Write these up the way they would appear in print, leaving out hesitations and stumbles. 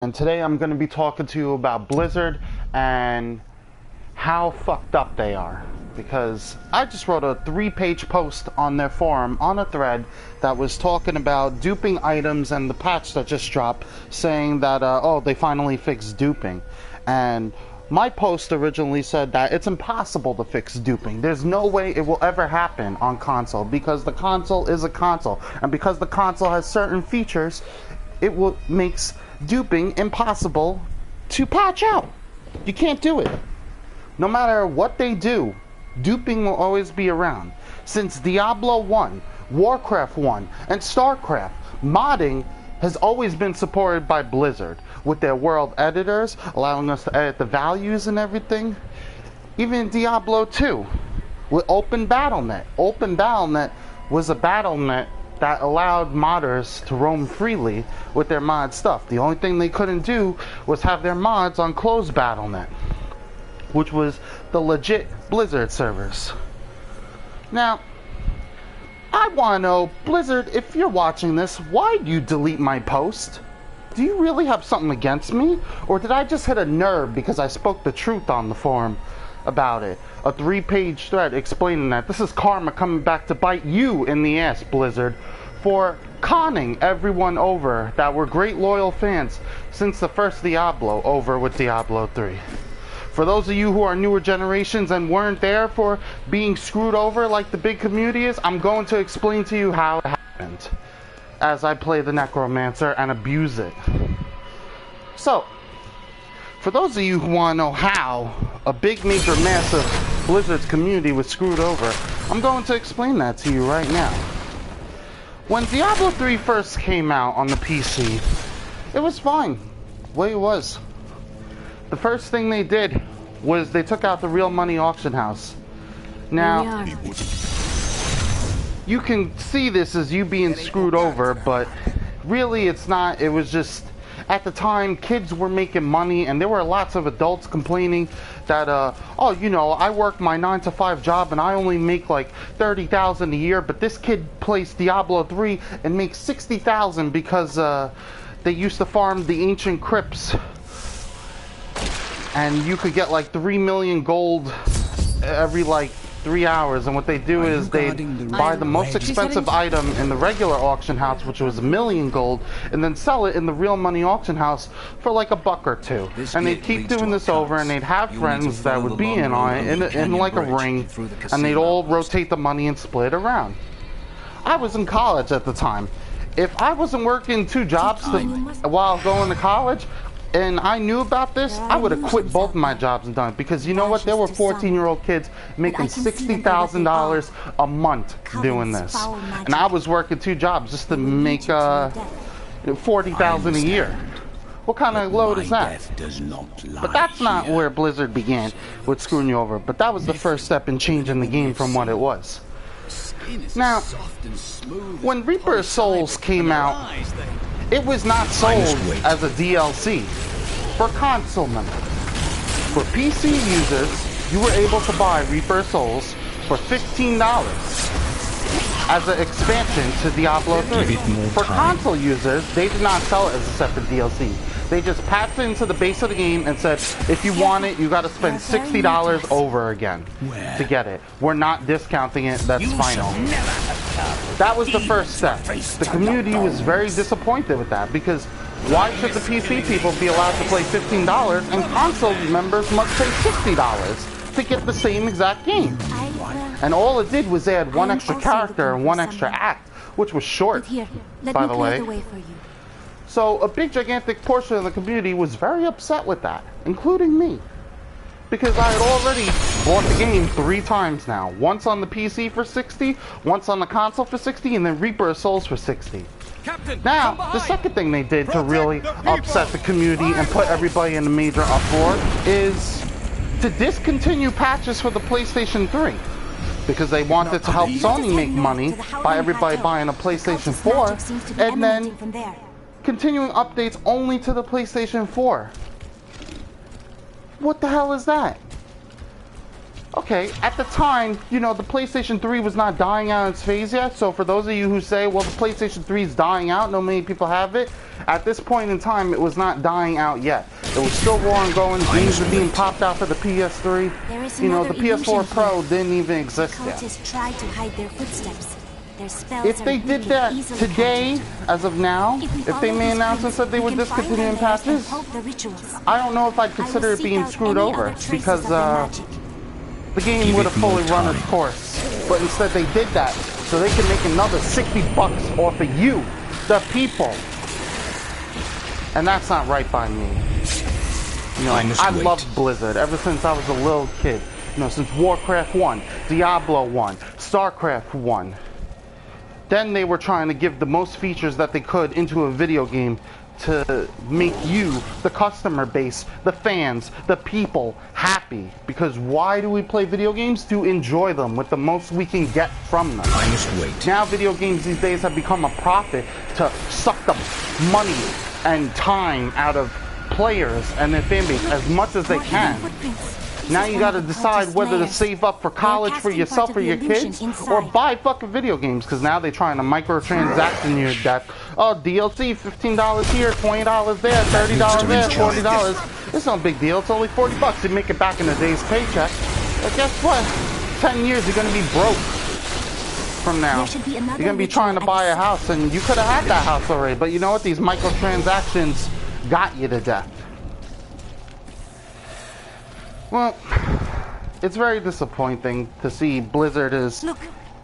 And today I'm going to be talking to you about Blizzard and how fucked up they are. Because I just wrote a 3-page post on their forum, on a thread, that was talking about duping items and the patch that just dropped, saying that, oh, they finally fixed duping. And my post originally said that it's impossible to fix duping. There's no way it will ever happen on console, because the console is a console. And because the console has certain features, it makes duping impossible to patch out. You can't do it. No matter what they do, duping will always be around. Since Diablo 1, Warcraft 1, and StarCraft, modding has always been supported by Blizzard with their world editors, allowing us to edit the values and everything. Even Diablo 2 with Open Battle.net. Open Battle.net was a Battle.net that allowed modders to roam freely with their mod stuff. The only thing they couldn't do was have their mods on closed Battle.net, which was the legit Blizzard servers. Now, I want to know, Blizzard, if you're watching this, why'd you delete my post? Do you really have something against me? Or did I just hit a nerve because I spoke the truth on the forum about it? A 3-page thread explaining that. This is karma coming back to bite you in the ass, Blizzard, for conning everyone over that were great loyal fans since the first Diablo over with Diablo 3. For those of you who are newer generations and weren't there for being screwed over like the big community is, I'm going to explain to you how it happened as I play the Necromancer and abuse it. So, for those of you who want to know how a big, major, massive Blizzard's community was screwed over, I'm going to explain that to you right now. When Diablo 3 first came out on the PC, it was fine, the way it was. The first thing they did was they took out the real money auction house. Now, you can see this as you being screwed over, but really it's not. It was just, at the time, kids were making money, and there were lots of adults complaining that, oh, you know, I work my 9-to-5 job and I only make like $30,000 a year, but this kid plays Diablo 3 and makes $60,000 because they used to farm the ancient crypts, and you could get like 3 million gold every like 3 hours, and what they do is they buy the most expensive item in the regular auction house, which was 1 million gold, and then sell it in the real money auction house for like $1 or $2. And they'd keep doing this over, and they'd have friends that would be in on it in like a ring, and they'd all rotate the money and split around. I was in college at the time. If I wasn't working 2 jobs while going to college, and I knew about this, I would have quit both of my jobs and done it. Because you know what? There were 14-year-old kids making $60,000 a month doing this. And I was working 2 jobs just to make $40,000 a year. What kind of load is that? But that's not where Blizzard began with screwing you over. But that was the first step in changing the game from what it was. Now, when Reaper of Souls came out, it was not sold as a DLC for console members. For PC users, you were able to buy Reaper of Souls for $15 as an expansion to Diablo 3. For console users, they did not sell it as a separate DLC. They just patched it into the base of the game and said, if you want it, you got to spend $60 over again to get it. We're not discounting it, that's final. That was the first step. The community was very disappointed with that, because why should the PC people be allowed to play $15 and console members must pay $60 to get the same exact game? And all it did was add 1 extra character and 1 extra act, which was short, by the way. So a big gigantic portion of the community was very upset with that, including me. Because I had already bought the game 3 times now. Once on the PC for $60, once on the console for $60, and then Reaper of Souls for $60. Now, the second thing they did to really upset the community and put everybody in a major uproar is to discontinue patches for the PlayStation 3. Because they wanted to help Sony make money by everybody buying a PlayStation 4, and then continuing updates only to the PlayStation 4. What the hell is that? Okay, at the time, you know, the PlayStation 3 was not dying out in its phase yet, so for those of you who say, well, the PlayStation 3 is dying out, no many people have it, at this point in time, it was not dying out yet. It was still warm going, games were being popped out for the PS3. You know, the PS4 Pro didn't even exist yet. Tried to hide their footsteps. If they did that today, as of now, if they made announcements that they were discontinuing patches, I don't know if I'd consider it being screwed over, because the game would have fully run its course. But instead they did that so they can make another $60 off of you, the people. And that's not right by me. You know, I loved Blizzard ever since I was a little kid. You know, since Warcraft 1, Diablo 1, StarCraft 1. Then they were trying to give the most features that they could into a video game to make you, the customer base, the fans, the people, happy. Because why do we play video games? To enjoy them with the most we can get from them. I must wait. Now video games these days have become a profit to suck the money and time out of players and their fan base as much as they can. Now you gotta decide whether to save up for college for yourself or your kids, or buy fucking video games, because now they're trying to microtransact in your debt. Oh, DLC, $15 here, $20 there, $30 there, $40. It's no big deal, it's only $40. You make it back in a day's paycheck. But guess what? 10 years you're gonna be broke from now. You're gonna be trying to buy a house, and you could have had that house already, but you know what? These microtransactions got you to death. Well, it's very disappointing to see Blizzard has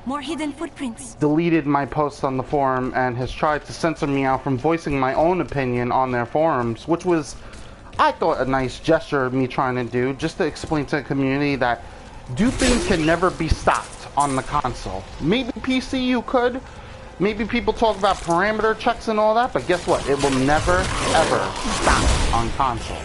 more hidden footprints. Deleted my post on the forum and has tried to censor me out from voicing my own opinion on their forums, which was, I thought, a nice gesture of me trying to do, just to explain to the community that duping can never be stopped on the console. Maybe PC you could, maybe people talk about parameter checks and all that, but guess what? It will never, ever stop on console.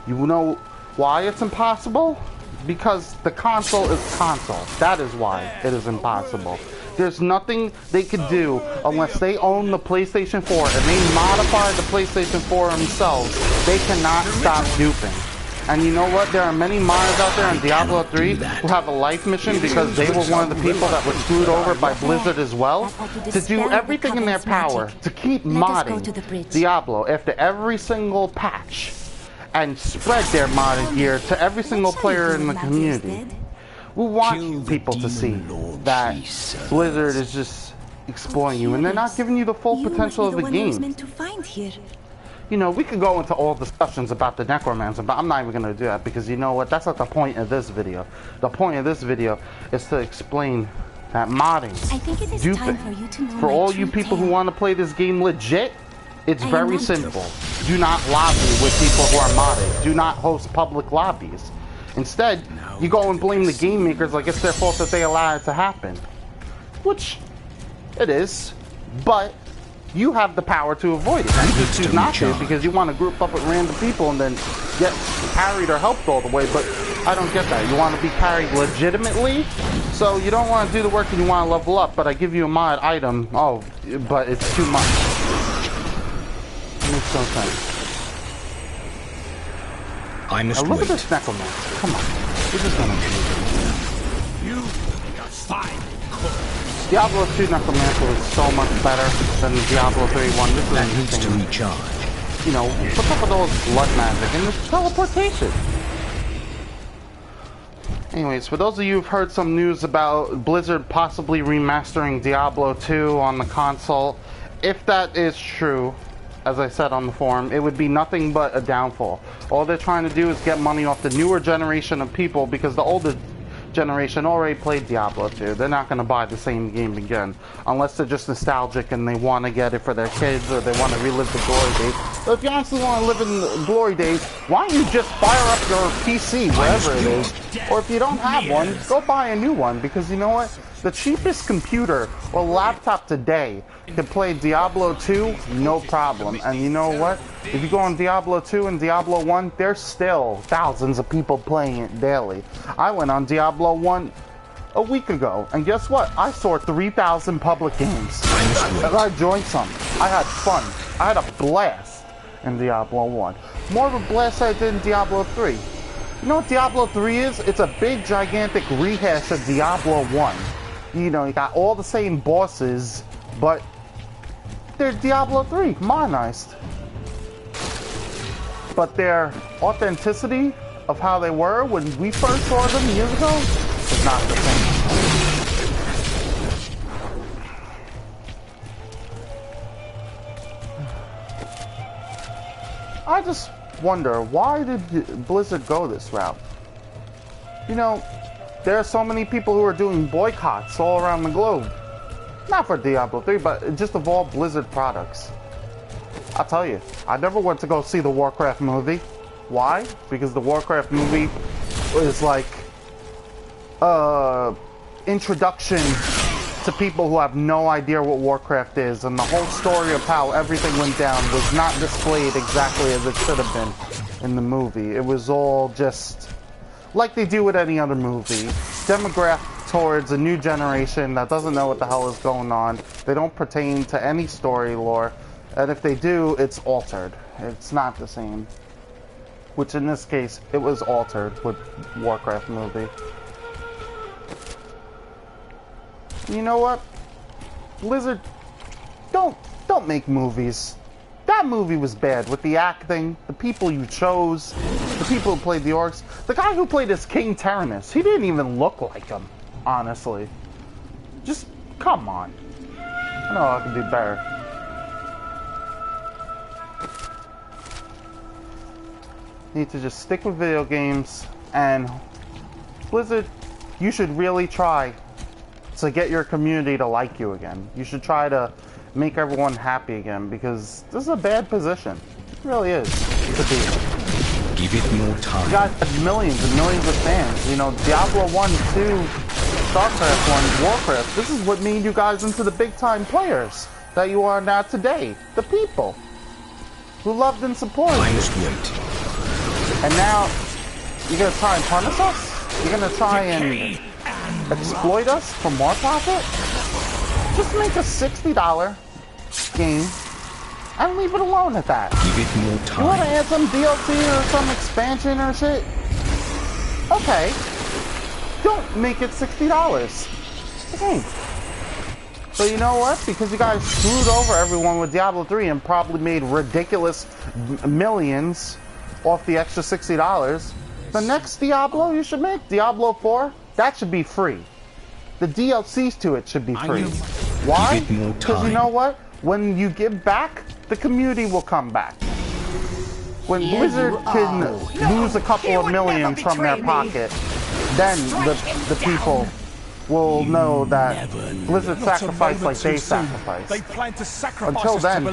You know why it's impossible? Because the console is console. That is why it is impossible. There's nothing they could do unless they own the PlayStation 4 and they modify the PlayStation 4 themselves. They cannot stop duping. And you know what? There are many modders out there in Diablo 3 who have a life mission because they were one of the people that were screwed over by Blizzard as well, to do everything in their power to keep modding Diablo after every single patch, and spread their modded gear to every single player in the community. We want people to see that Blizzard is just exploiting you and they're not giving you the full potential of the game. You know, we could go into all discussions about the Necromancer, but I'm not even going to do that because you know what? That's not the point of this video. The point of this video is to explain that modding, duping, for all you people who want to play this game legit, it's very simple. Do not lobby with people who are modded. Do not host public lobbies. Instead, you go and blame the game makers like it's their fault that they allowed it to happen. Which, it is. But, you have the power to avoid it. You just choose not to because you want to group up with random people and then get carried or helped all the way. But, I don't get that. You want to be carried legitimately? So, you don't want to do the work and you want to level up. But I give you a mod item. Oh, but it's too much. Makes no sense. I must look wait. at this Necromancer. Come on. We're just gonna do You got 5 Diablo 2 Necromancer was so much better than the Diablo 3 one. This is that needs to insane. recharge. You know, what's up with all this blood magic and this teleportation? Anyways, for those of you who've heard some news about Blizzard possibly remastering Diablo 2 on the console, if that is true, as I said on the forum, it would be nothing but a downfall. All they're trying to do is get money off the newer generation of people because the older generation already played Diablo 2. They're not going to buy the same game again unless they're just nostalgic and they want to get it for their kids or they want to relive the glory days. But if you honestly want to live in the glory days, why don't you just fire up your PC, wherever it is, or if you don't have one, go buy a new one, because you know what? The cheapest computer or laptop today can play Diablo 2, no problem. And you know what? If you go on Diablo 2 and Diablo 1, there's still thousands of people playing it daily. I went on Diablo 1 a week ago, and guess what? I saw 3,000 public games. And I joined some. I had fun. I had a blast in Diablo 1. More of a blast I did in Diablo 3. You know what Diablo 3 is? It's a big, gigantic rehash of Diablo 1. You know, you got all the same bosses, but they're Diablo 3, modernized. But their authenticity of how they were when we first saw them years ago is not the same. I just wonder, why did Blizzard go this route? You know, there are so many people who are doing boycotts all around the globe. Not for Diablo 3, but just of all Blizzard products. I'll tell you, I never went to go see the Warcraft movie. Why? Because the Warcraft movie is like introduction to people who have no idea what Warcraft is, and the whole story of how everything went down was not displayed exactly as it should have been in the movie. It was all just like they do with any other movie, demographic towards a new generation that doesn't know what the hell is going on. They don't pertain to any story lore. And if they do, it's altered. It's not the same. Which in this case, it was altered with Warcraft movie. You know what? Blizzard, don't make movies. That movie was bad with the acting, the people you chose, the people who played the orcs. The guy who played as King Tyrannus, he didn't even look like him, honestly. Just, come on. I know I can do better. Need to just stick with video games, and Blizzard, you should really try to get your community to like you again. You should try to make everyone happy again, because this is a bad position. It really is to be. Give it more time. You guys have millions and millions of fans. You know, Diablo 1, 2, StarCraft 1, Warcraft. This is what made you guys into the big time players that you are now today. The people who loved and supported you. I must wait. And now, you're gonna try and punish us? You're gonna try and exploit us for more profit? Just make a $60 game and leave it alone at that. Give it more time. You wanna add some DLC or some expansion or shit? Okay. Don't make it $60. It's a game. So you know what? Because you guys screwed over everyone with Diablo 3 and probably made ridiculous millions off the extra $60. The next Diablo you should make, Diablo 4, that should be free. The DLCs to it should be free. Why? Because you know what? When you give back, the community will come back. When Blizzard can lose a couple of millions from their pocket, then the people will know that Blizzard sacrificed like they sacrificed. Until then,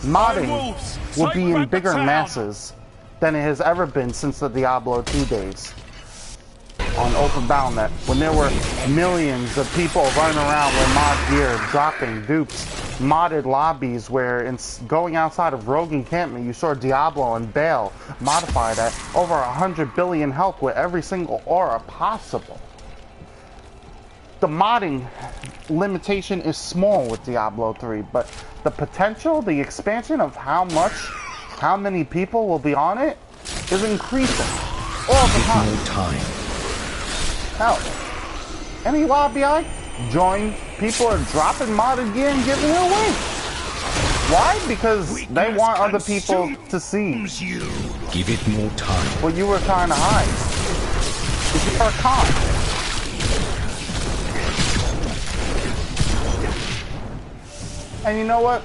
modding will be in bigger masses than it has ever been since the Diablo 2 days on Open Battle.net, when there were millions of people running around with mod gear, dropping dupes, modded lobbies where going outside of Rogue Encampment you saw Diablo and Bale modified at over 100 billion health with every single aura possible. The modding limitation is small with Diablo 3, but the potential, the expansion of how many people will be on it is increasing all the time. Hell, any lobby I join, people are dropping modded gear and giving it away. Why? Because they want other people to see. Give it more time. What you were trying to hide. If you're a con. And you know what,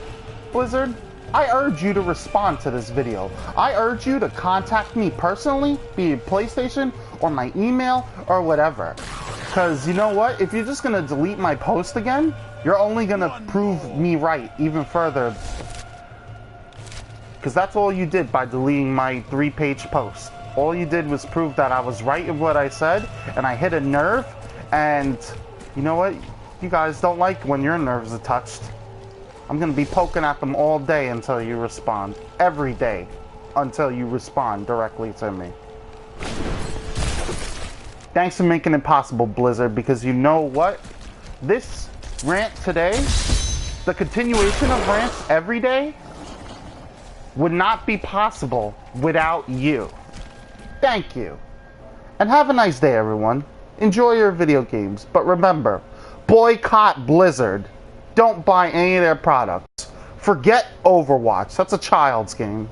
Blizzard? I urge you to respond to this video. I urge you to contact me personally, be it PlayStation or my email or whatever. Because you know what? If you're just going to delete my post again, you're only going to prove me right even further. Because that's all you did by deleting my 3-page post. All you did was prove that I was right in what I said, and I hit a nerve. And you know what? You guys don't like when your nerves are touched. I'm going to be poking at them all day until you respond. Every day until you respond directly to me. Thanks for making it possible, Blizzard, because you know what? This rant today, the continuation of rants every day, would not be possible without you. Thank you. And have a nice day, everyone. Enjoy your video games. But remember, boycott Blizzard. Don't buy any of their products. Forget Overwatch. That's a child's game.